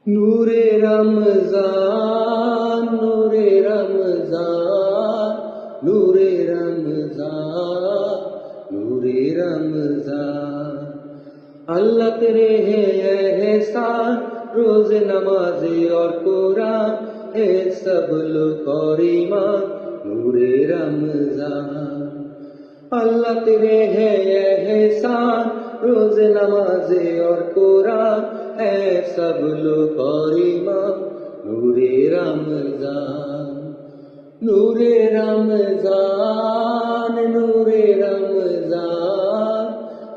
নূরে রমজান, নূরে রমজান, নূরে রমজান, নূরে রমজান। अल्लाह तेरे है एहसान, रोज नमाज़े और कुरान है सब लोग और ईमान, नूरे रमजान। अल्लाह तेरे है एहसान, रोज नमाज़े और कुरान है सब लोग और ईमान, नूरे रमजान। नूरे रमजान, नूरे रमजान,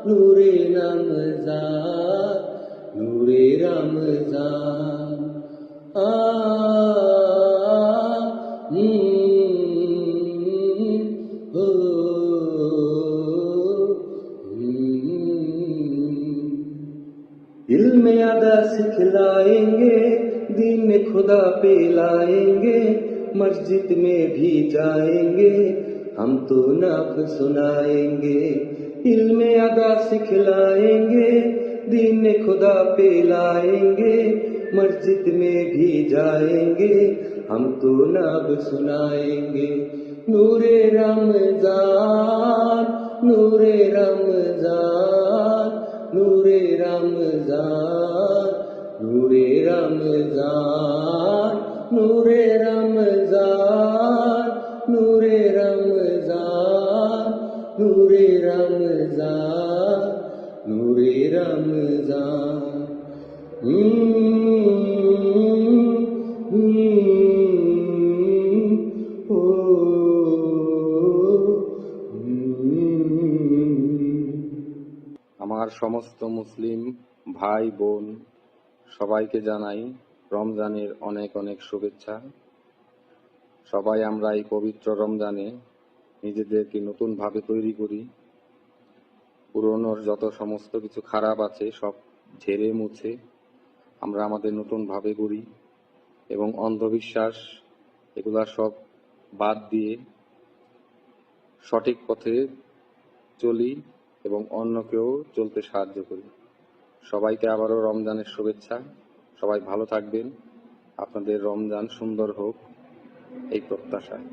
नूरे रमजान, नूरे रमजान। आ हो इल्म अदा सिखलाएंगे, दीन खुदा पे लाएंगे, मस्जिद में भी जाएंगे, हम तो नाफ सुनाएंगे। इल्म अदा सिखलाएंगे, दीन खुदा पे लाएंगे, मस्जिद में भी जाएंगे, हम तो नाफ सुनाएंगे। नूरे रमजान, नूरे रमजान, नूरे रमजान, नूरे रमजान, नूरे रमजान, नूरे रमजान, नूरे रमजान, नूरे रमजान। ओ আমার সমস্ত মুসলিম ভাই বোন সবাইকে জানাই রমজানের অনেক অনেক শুভেচ্ছা। সবাই আমরা এই পবিত্র রমজানে নিজেদেরকে নতুন ভাবে তৈরি করি, পুরনোর যত সমস্ত কিছু খারাপ আছে সব ঝেড়ে মুছে আমরা আমাদের নতুন ভাবে গড়ি এবং অন্ধবিশ্বাস এগুলা সব বাদ দিয়ে সঠিক পথে চলি এবং অন্যকেও চলতে সাহায্য করি। সবাইকে আবারও রমজানের শুভেচ্ছা। সবাই ভালো থাকবেন, আপনাদের রমজান সুন্দর হোক এই প্রত্যাশায়।